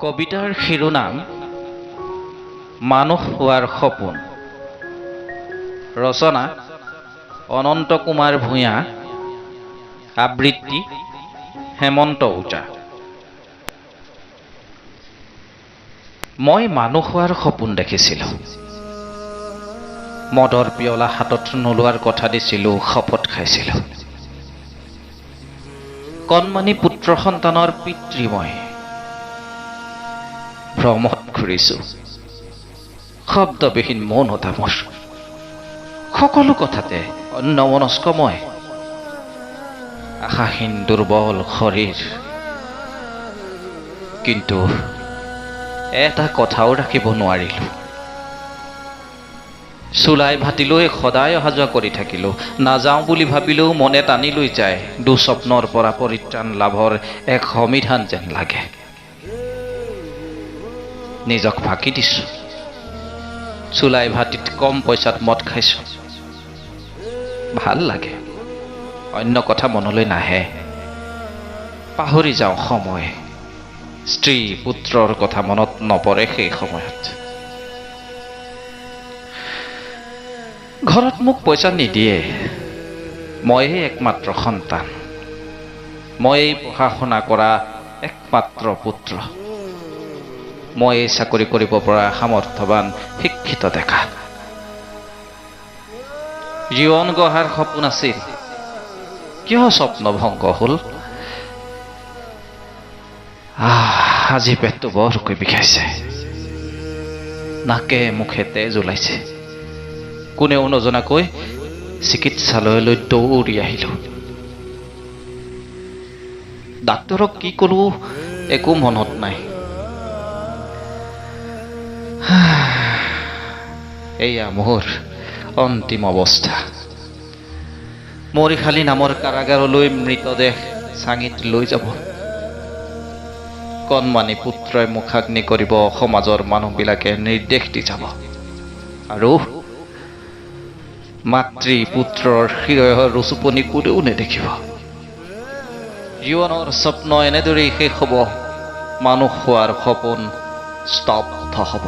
কবিতাৰ শিৰোনাম মানুহ হোৱাৰ সপোন। ৰচনা অনন্ত কুমাৰ ভূঞা, আবৃত্তি হেমন্ত ওজা। মই মানুহ হোৱাৰ সপোন দেখিছিলোঁ। মদৰ পিয়লা হাতত নোলোৱাৰ কথা দিছিলোঁ, শপত খাইছিলোঁ। কণমানি পুত্ৰ সন্তানৰ পিতৃ মই ভ্ৰমত ঘূৰিছোঁ। শব্দবিহীন মৌনতা মোৰ, সকলো কথাতে অন্যমনস্ক মই। আশাহীন দুৰ্বল শৰীৰ, কিন্তু এটা কথাও ৰাখিব নোৱাৰিলোঁ। চুলাই ভাটিলৈ সদায় অহা যোৱা কৰি থাকিলোঁ। নাযাওঁ বুলি ভাবিলেও মনে টানি লৈ যায়। দুস্বপ্নৰ পৰা পৰিত্ৰাণ লাভৰ এক সমিধান যেন লাগে। নিজক ফাঁকি দিছোঁ। চুলাই ভাটিত কম পইচাত মদ খাইছোঁ। ভাল লাগে, অন্য কথা মনলৈ নাহে। পাহৰি যাওঁ সময়, স্ত্ৰী পুত্ৰৰ কথা মনত নপৰে সেই সময়ত। ঘৰত মোক পইচা নিদিয়ে। ময়েই একমাত্ৰ সন্তান, ময়েই পঢ়া শুনা কৰা একমাত্ৰ পুত্ৰ। ময়েই চাকৰি কৰিব পৰা সামৰ্থ্যৱান শিক্ষিত ডেকা। জীৱন গঢ়াৰ সপোন আছিল, কিয় স্বপ্ন ভংগ হ'ল? আজি পেটটো বৰকৈ বিষাইছে, নাকে মুখে তেজ ওলাইছে। কোনেও নজনাকৈ চিকিৎসালয়লৈ দৌৰি আহিলোঁ। ডাক্তৰক কি ক'লো একো মনত নাই। এয়া মোৰ অন্তিম অৱস্থা। মৰিশালী নামৰ কাৰাগাৰলৈ মৃতদেহ চাঙিত লৈ যাব। কণমানি পুত্ৰই মুখাগ্নি কৰিব, সমাজৰ মানুহবিলাকে নিৰ্দেশ দি যাব। আৰু মাতৃ পুত্ৰৰ হৃদয়ৰ ৰচুপনি কোনেও নেদেখিব। জীৱনৰ স্বপ্ন এনেদৰেই শেষ হ'ব। মানুহ হোৱাৰ সপোন স্তব্ধ হ'ব।